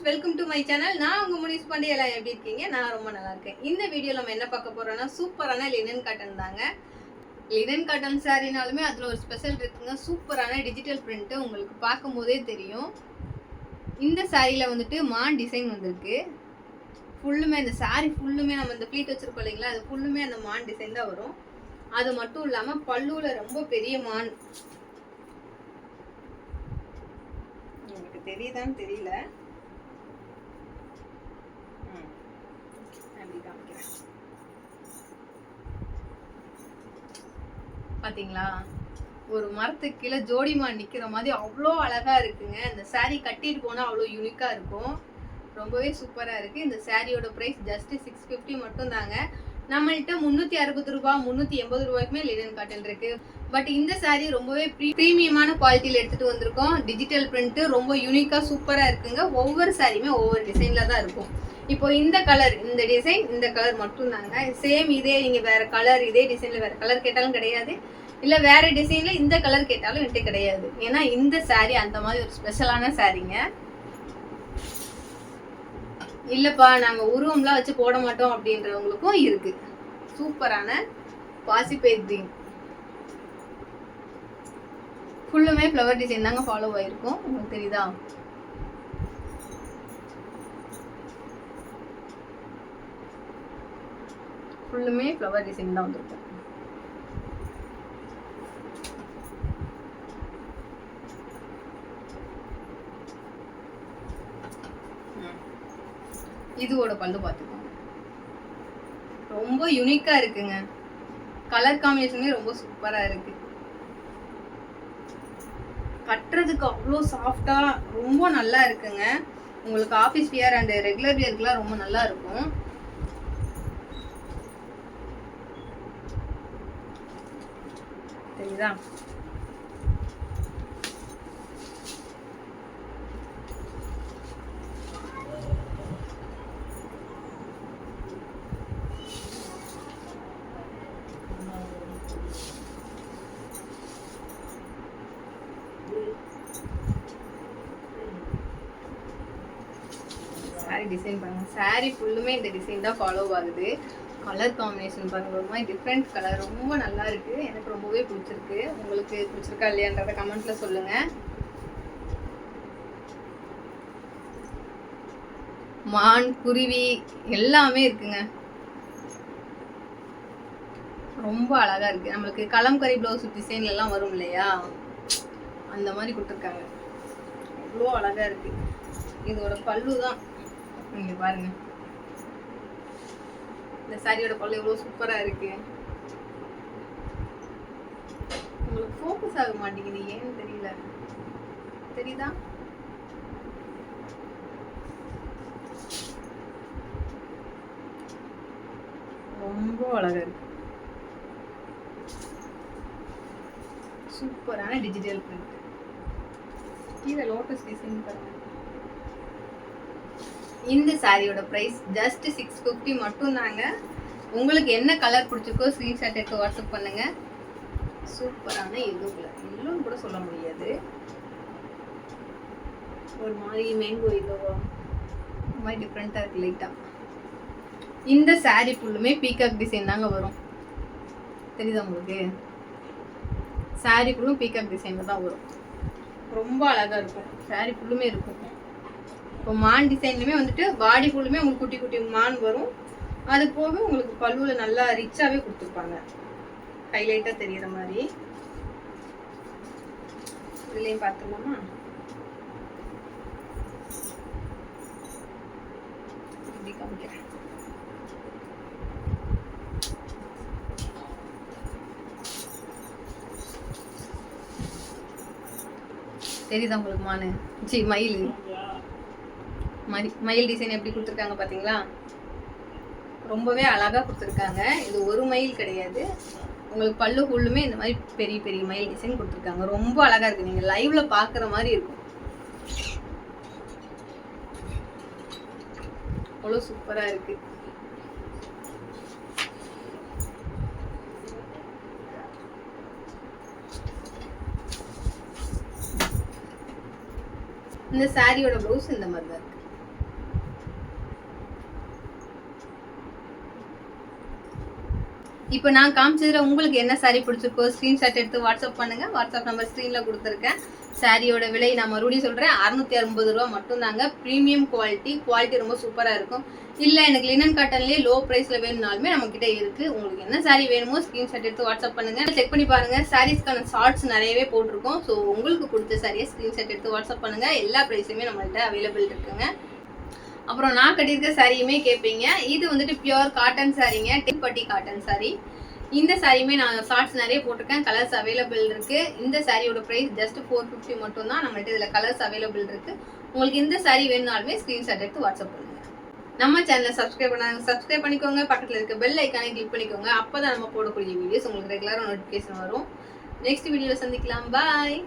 Welcome to my channel. நான் உங்க முனிஸ் பாண்டி. எல்லாம் எப்படி இருக்கீங்க? நான் ரொம்ப நல்லா இருக்கேன். இந்த வீடியோல நம்ம என்ன பார்க்க போறோம்னா சூப்பரான லினன் காட்டன் தாங்க. லினன் காட்டன் சாரினாலுமே அதுல ஒரு ஸ்பெஷல் இருக்குங்க. சூப்பரான டிஜிட்டல் பிரிண்ட் உங்களுக்கு பார்க்கும் போதே தெரியும். இந்த சாரியில வந்துட்டு மான் டிசைன் வந்திருக்கு. ஃபுல்லுமே இந்த சாரி ஃபுல்லுமே நம்ம இந்த ப்ளீட் வச்சிருக்கோம் இல்லைங்களா, அது ஃபுல்லுமே அந்த மான் டிசைன் தான் வரும். அது மட்டும் இல்லாம பல்லுல ரொம்ப பெரிய மான், உங்களுக்கு தெரியுதான்னு தெரியல, பாத்தீங்களா? ஒரு மரத்துக்கு கீழே ஜோடிமான் நிக்கிற மாதிரி அவ்வளோ அழகா இருக்குங்க. இந்த சாரீ கட்டிட்டு போனா அவ்வளோ யூனிக்கா இருக்கும். ரொம்பவே சூப்பரா இருக்கு. இந்த சாரியோட பிரைஸ் ஜஸ்ட் 650 மட்டும் தாங்க. நம்மள்கிட்ட 360 ரூபாய் 380 ரூபாய்க்குமே லினன் காட்டன் இருக்கு. பட் இந்த சாரீ ரொம்பவே ப்ரீமியமான குவாலிட்டியில எடுத்துட்டு வந்திருக்கோம். டிஜிட்டல் பிரிண்ட் ரொம்ப யூனிக்கா சூப்பரா இருக்குங்க. ஒவ்வொரு சாரியுமே ஒவ்வொரு டிசைன்ல தான் இருக்கும். இப்போ இந்த கலர், இந்த டிசைன், இந்த கலர் மட்டும் தாங்க. சேம் இதே நீங்க வேற கலர், இதே டிசைன்ல வேற கலர் கேட்டாலும் கிடையாது, இல்ல வேற டிசைன்ல இந்த கலர் கேட்டாலும் என்கிட்ட கிடையாது. ஏன்னா இந்த சாரி அந்த மாதிரி ஒரு ஸ்பெஷலான சாரிங்க. இல்லப்பா நாங்க உருவம்லாம் வச்சு போட மாட்டோம் அப்படின்றவங்களுக்கும் இருக்கு. சூப்பரான பாசிப்பயிர் கிரீன், ஃபுல்லுமே ஃப்ளவர் டிசைன் தாங்க ஃபாலோ ஆயிருக்கும். உங்களுக்கு தெரியுதா? ஃபுல்லுமே ஃப்ளவர் டிசைன் தான் வந்திருக்கும். இதுவோட பல்லு பார்த்துக்கோங்க, ரொம்ப யூனிக்கா இருக்குங்க. கலர் காம்பினேஷனே ரொம்ப சூப்பரா இருக்கு. கட்டுறதுக்கு அவ்வளோ சாஃப்டா ரொம்ப நல்லா இருக்குங்க. உங்களுக்கு ஆஃபீஸ் வியர் அண்ட் ரெகுலர் வியர்க்குலாம் ரொம்ப நல்லா இருக்கும். தெரியுதா? சாரி டிசைன் பாருங்க. சாரி ஃபுல்லுமே இந்த டிசைன் தான் ஃபாலோ ஆகுது. கலர் காம்பினேஷன் பாருங்க, ஒரு மாதிரி டிஃப்ரெண்ட் கலர், ரொம்ப நல்லா இருக்கு. எனக்கு ரொம்பவே பிடிச்சிருக்கு. உங்களுக்கு பிடிச்சிருக்கா இல்லையான்றத கமெண்ட்ல சொல்லுங்க. மான், குருவி எல்லாமே இருக்குங்க. ரொம்ப அழகா இருக்கு. நம்மளுக்கு கலம்கரி பிளவுஸ் டிசைன்ல எல்லாம் வரும் இல்லையா, அந்த மாதிரி கொடுத்துருக்காங்க. அவ்வளோ அழகா இருக்கு. இதோட பல்லு தான் நீங்க பாருங்க. இந்த சாரியோட பல்லு எவ்வளவு சூப்பரா இருக்கு. உங்களுக்கு ஃபோக்கஸ் ஆக மாட்டேங்குது, ஏன்னு தெரியல. தெரியுதா? ரொம்ப அழகா இருக்கு. சூப்பரான டிஜிட்டல் பிரிண்ட். கீழே லோட்டஸ் டிசைன் பாருங்க. இந்த சாரியோட பிரைஸ் ஜஸ்ட் 650 மட்டும் தாங்க. உங்களுக்கு என்ன கலர் பிடிச்சிருக்கோ ஸ்கிரீன்ஷாட் எடுத்து வாட்ஸ்அப் பண்ணுங்க. சூப்பரான எல்லோ கலர், எல்லோன்னு கூட சொல்ல முடியாது, ஒரு மாதிரி மேங்கோ எல்லோவா, ஒரு மாதிரி டிஃப்ரெண்டா இருக்கு லைட்டா. இந்த சாரி ஃபுல்லுமே பீகாக் டிசைன் தாங்க வரும். தெரியுதா உங்களுக்கு? சாரி ஃபுல்லும் பீகாக் டிசைன்ல தான் வரும். ரொம்ப அழகா இருக்கும். சாரி ஃபுல்லுமே இருக்கும். இப்போ மான் டிசைன்லுமே வந்துட்டு பாடி ஃபுல்லுமே உங்களுக்கு குட்டி குட்டி மான் வரும். அது போக உங்களுக்கு பல்லுல நல்லா ரிச்சாவே கொடுத்துருப்பாங்க, ஹைலைட்டா தெரியுற மாதிரி. இதுலயும் பார்த்துக்கலாமா? இப்படி காமிக்கிறேன். தெரியுதா உங்களுக்கு மானு? மயில், மயில் டிசைன் எப்படி கொடுத்துருக்காங்க பார்த்தீங்களா? ரொம்பவே அழகாக கொடுத்துருக்காங்க. இது ஒரு மயில் கிடையாது, உங்களுக்கு பல்லு ஃபுல்லுமே இந்த மாதிரி பெரிய பெரிய மயில் டிசைன் கொடுத்துருக்காங்க. ரொம்ப அழகாக இருக்குது. நீங்கள் லைவ்ல பார்க்குற மாதிரி இருக்கும். அவ்வளோ சூப்பராக இருக்கு. இந்த சாரியோட ப்ளவுஸ் இந்த மாதிரி தான் இருக்கு. இப்போ நான் காமிச்சதுல உங்களுக்கு என்ன saree பிடிச்சிருக்கோ ஸ்க்ரீன்ஷாட் எடுத்து வாட்ஸ்அப் பண்ணுங்க. வாட்ஸ்அப் நம்பர் ஸ்க்ரீனில் கொடுத்துருக்கேன். சாரியோட விலை நான் மறுபடியும் சொல்கிறேன், 660 ரூபா மட்டும்தாங்க. ப்ரீமியம் குவாலிட்டி ரொம்ப சூப்பராக இருக்கும். இல்லை எனக்கு லினன் காட்டன்லேயே லோ ப்ரைஸில் வேணும்னாலுமே நம்மக்கிட்ட இருக்குது. உங்களுக்கு என்ன சாரீ வேணுமோ ஸ்க்ரீன்ஷாட் எடுத்து வாட்ஸ்அப் பண்ணுங்கள். செக் பண்ணி பாருங்கள். சாரீஸ்க்கான ஷார்ட்ஸ் நிறையவே போட்டிருக்கோம். ஸோ உங்களுக்கு பிடிச்ச சாரியை ஸ்க்ரீன்ஷாட் எடுத்து வாட்ஸ்அப் பண்ணுங்கள். எல்லா ப்ரைஸுமே நம்மள்ட்ட அவைலபிள் இருக்குங்க. அப்புறம் நான் கட்டியிருக்க சாரியுமே கேட்பீங்க. இது வந்துட்டு பியூர் காட்டன் சாரீங்க, டிப்பட்டி காட்டன் சாரீ. இந்த சாரியுமே நான் ஷார்ட்ஸ் நிறைய போட்டிருக்கேன். கலர்ஸ் அவைலபிள் இருக்குது. இந்த சாரியோட ப்ரைஸ் ஜஸ்ட் 450 மட்டும் தான். நம்மள்ட்ட இதில் கலர்ஸ் அவைலபிள் இருக்குது. உங்களுக்கு இந்த சாரீ வேணுனாலுமே ஸ்க்ரீன்ஷாட் எடுத்து வாட்ஸ்அப் பண்ணுங்கள். நம்ம சேனலை சப்ஸ்கிரைப் பண்ணிக்கோங்க. பக்கத்தில் இருக்க பெல் ஐக்கானை கிளிக் பண்ணிக்கோங்க. அப்போ தான் நம்ம போடக்கூடிய வீடியோஸ் உங்களுக்கு ரெகுலராக நோட்டிஃபிகேஷன் வரும். நெக்ஸ்ட் வீடியோவில் சந்திக்கலாம். பாய்.